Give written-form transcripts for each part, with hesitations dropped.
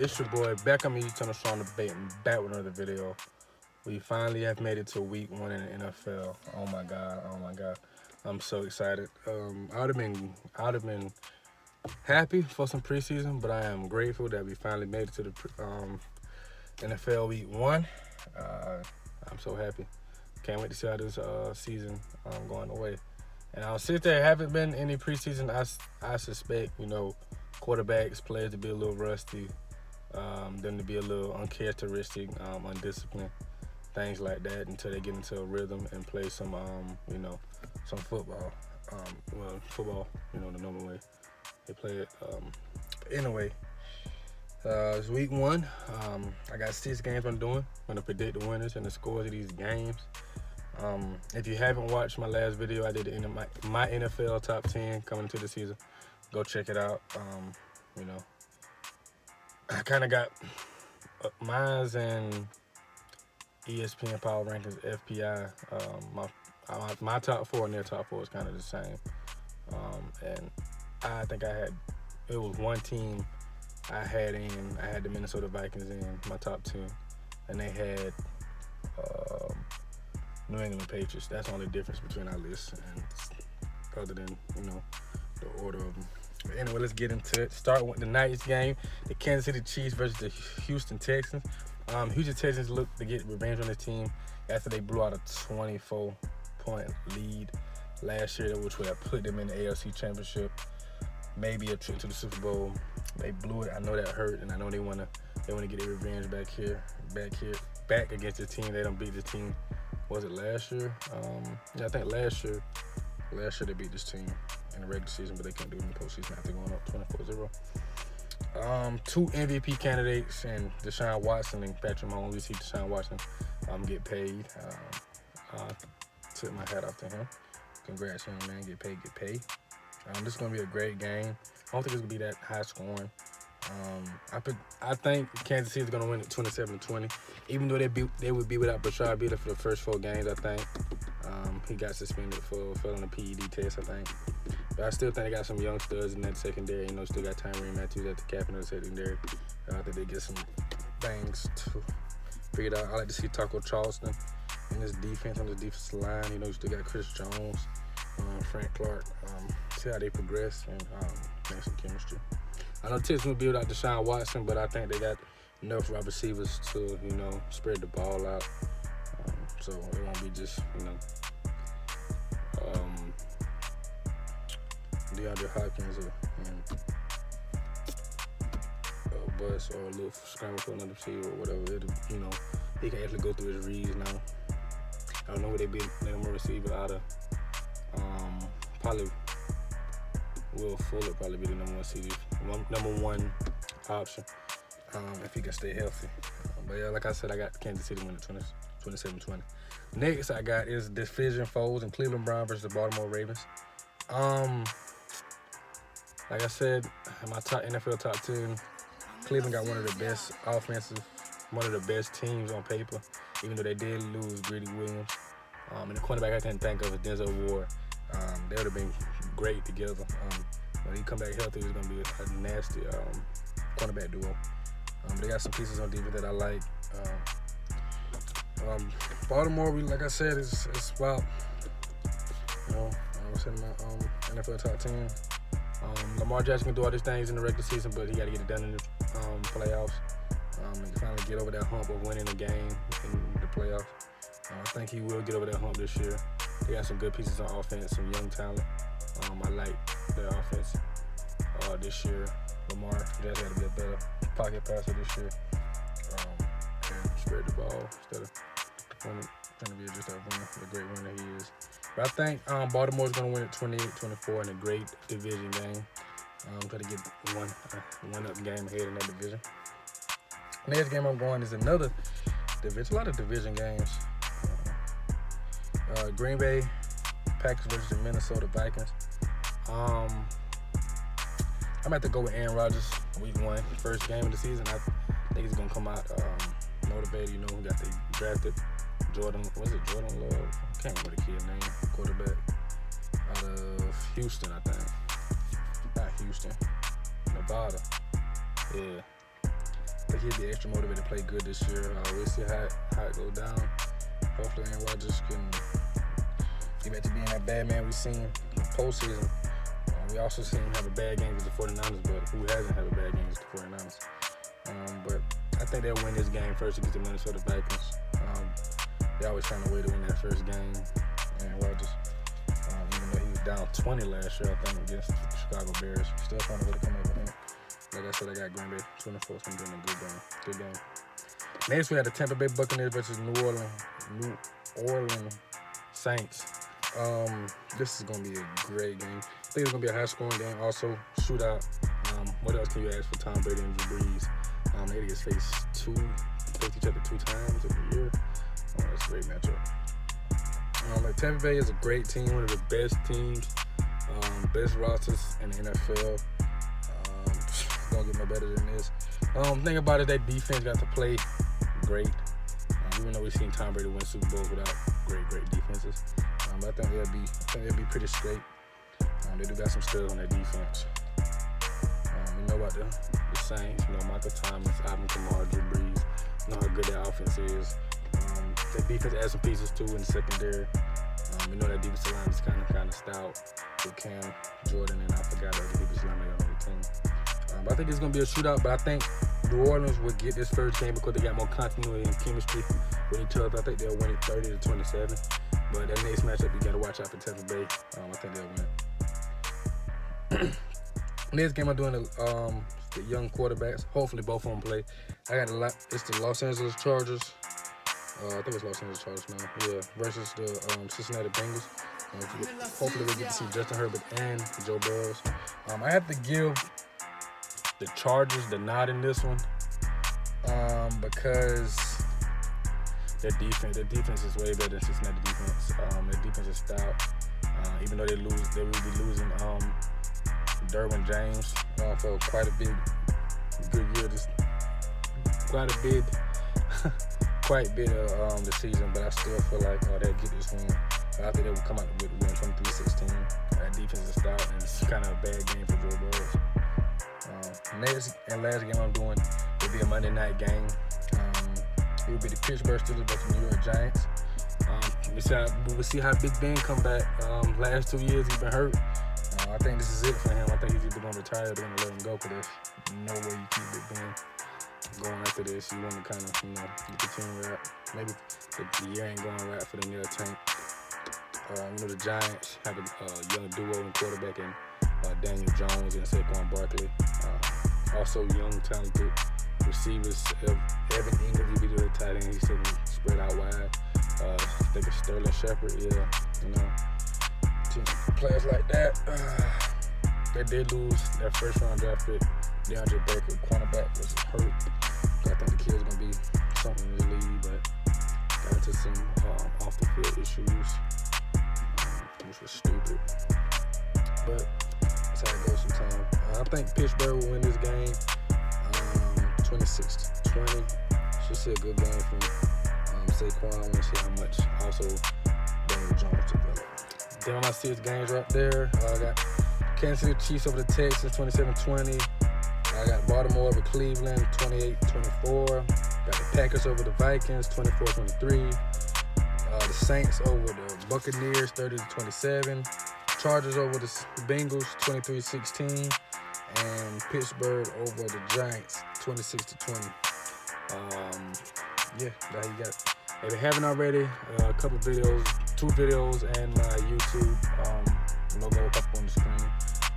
It's your boy back on me channel, Sean the Bait, and back with another video. We finally have made it to week 1 in the NFL. Oh my god, I'm so excited. I'd have been happy for some preseason, but I am grateful that we finally made it to the NFL week 1. I'm so happy. Can't wait to see how this season going away. And since there haven't been any preseason, I suspect, quarterbacks, players to be a little rusty, them to be a little uncharacteristic, undisciplined, things like that, until they get into a rhythm and play some, some football. Football, the normal way they play it. Anyway, it's week 1. I got 6 games I'm doing. I'm gonna predict the winners and the scores of these games. If you haven't watched my last video, I did my NFL top 10 coming into the season. Go check it out. I kind of got mine's and ESPN Power Rankings, FPI. My top 4 and their top 4 is kind of the same. And I think it was one team I had the Minnesota Vikings in my top 10, and they had New England Patriots. That's the only difference between our lists, and other than the order of them. But anyway, let's get into it. Starting with the night's game, the Kansas City Chiefs versus the Houston Texans. Houston Texans look to get revenge on the team after they blew out a 24-point lead last year, which would have put them in the AFC Championship, maybe a trip to the Super Bowl. They blew it. I know that hurt, and I know they wanna get their revenge back against the team. They don't beat the team. Was it last year? Yeah, I think last year they beat this team in the regular season, but they couldn't do it in the postseason after going up 24-0. 2 MVP candidates, and Deshaun Watson and Patrick Mahomes. We see Deshaun Watson get paid. Tip my hat off to him. Congrats, young man. Get paid. This is going to be a great game. I don't think it's going to be that high scoring. I think Kansas City is going to win it 27-20. Even though they would be without Brashad Beater for the first 4 games, I think. He got suspended for failing a PED test, I think. But I still think they got some young studs in that secondary. Still got Tyrann Mathieu at the captain of the secondary. I think they get some things to figure it out. I like to see Taco Charleston in his defense, on the defensive line. You still got Chris Jones, Frank Clark. See how they progress and make some chemistry. I know Texans will be without Deshaun Watson, but I think they got enough wide receivers to, spread the ball out. So it won't be just, DeAndre Hopkins and Bus or a little scramble for another receiver or whatever. He can actually go through his reads now. I don't know what they be letting him receiver out of. Probably Will Fuller probably be the number one option if he can stay healthy. But yeah, like I said, I got Kansas City winning 27-20. Next I got is division foes and Cleveland Browns versus the Baltimore Ravens. Like I said, in my NFL top 10, Cleveland got one of the best offenses, one of the best teams on paper, even though they did lose Greedy Williams. And the cornerback I can't think of is Denzel Ward. They would have been great together. When he come back healthy, it's going to be a nasty cornerback duo. They got some pieces on defense that I like. Baltimore, like I said, is about, I was in my NFL top 10. Lamar Jackson can do all these things in the regular season, but he got to get it done in the playoffs and finally get over that hump of winning a game in the playoffs. I think he will get over that hump this year. They got some good pieces on offense, some young talent. I like their offense this year. Lamar Jackson had to be a better pocket passer this year and spread the ball instead of trying to be just a great winner he is. But I think Baltimore's going to win it 28-24 in a great division game. Try to get one up game ahead in that division. Next game I'm going is another division. A lot of division games. Green Bay Packers versus the Minnesota Vikings. I'm going to have to go with Aaron Rodgers week 1, first game of the season. I think he's going to come out motivated. He got the drafted Jordan Love? I can't remember the kid's name. Quarterback out of Houston, I think. Not Houston. Nevada. Yeah. think he'll be extra motivated to play good this year. We'll see how it goes down. Hopefully Aaron Rodgers can get back to being that bad man we seen in the postseason. We also seen him have a bad game with the 49ers, but who hasn't had a bad game with the 49ers? But I think they'll win this game first against the Minnesota Vikings. They always find a way to win that first game. Aaron Rodgers, even though he was down 20 last year, I think, against the Chicago Bears, still find a way to come up, I think. Like I said, I got Green Bay 24, so I'm doing a good game. Next, we had the Tampa Bay Buccaneers versus New Orleans Saints. This is going to be a great game. I think it's going to be a high-scoring game. Also, shootout. What else can you ask for Tom Brady and Drew Brees? They get faced each other 2 times every year. That's a great matchup. Tampa Bay is a great team, one of the best teams, best rosters in the NFL. Don't get no better than this. Thing about it, that defense got to play great. Even though we've seen Tom Brady win Super Bowls without great defenses, I think they'll be pretty straight. They do got some studs on their defense. You know about the Saints. You know Michael Thomas, Alvin Kamara, Drew Brees. You know how good their offense is. Their defense adds some pieces too in the secondary. You know that defensive line is kind of stout with Cam Jordan and I forgot the other defensive line on the team. But I think it's going to be a shootout, but I think New Orleans will get this first game because they got more continuity and chemistry with each other. I think they'll win it 30-27. But that next matchup, you got to watch out for Tampa Bay. I think they'll win. Next game I'm doing the young quarterbacks. Hopefully both of them play. It's the Los Angeles Chargers. I think it's Los Angeles Chargers now. Yeah, versus the Cincinnati Bengals. Hopefully we get to see Justin Herbert and Joe Burrow. I have to give the Chargers the nod in this one because their defense is way better than Cincinnati defense. Their defense is stout. Even though they will be losing Derwin James for quite a good year. Quite bit of the season, but I still feel like they'll get this win. I think they will come out with a win 23-16. That defense is stout, and it's kind of a bad game for Joe Burrow. Next and last game I'm doing will be a Monday night game. It will be the Pittsburgh Steelers versus the New York Giants. We'll see how Big Ben come back. Last 2 years he's been hurt. I think this is it for him. I think he's either going to retire or they're going to let him go for this. No way you keep Big Ben going after this. You want to kind of, get the team right. Maybe the year ain't going right for the near tank. The Giants have a young duo in quarterback and Daniel Jones and Saquon Barkley. Also young, talented receivers. Evan Ingram, he be the tight end. He's sitting spread out wide. I think it's Sterling Shepard. Players like that. They did lose their first round draft pick. DeAndre Baker, cornerback, was hurt. I think the kid's gonna be something in the league, but got into some off the field issues, which was stupid. But that's how it goes sometimes. I think Pittsburgh will win this game 26-20. Should see a good game from Saquon. I want to see how much also Daniel Jones developed. Then on my 6 games right there, I got Kansas City Chiefs over the Texans 27-20. I got Baltimore over Cleveland 28-24. Got the Packers over the Vikings 24-23. The Saints over the Buccaneers 30-27. Chargers over the Bengals 23-16. And Pittsburgh over the Giants 26-20. Now you got. If you haven't already, a couple videos, 2 videos, and my YouTube logo up on the screen.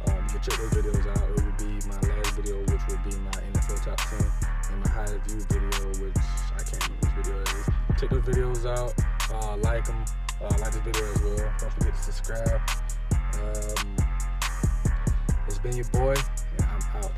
You can check those videos out. It would be my last video, which would be my NFL Top 10, and my highest view video, which I can't remember which video it is. Check those videos out. Like them. Like this video as well. Don't forget to subscribe. It's been your boy, and I'm out.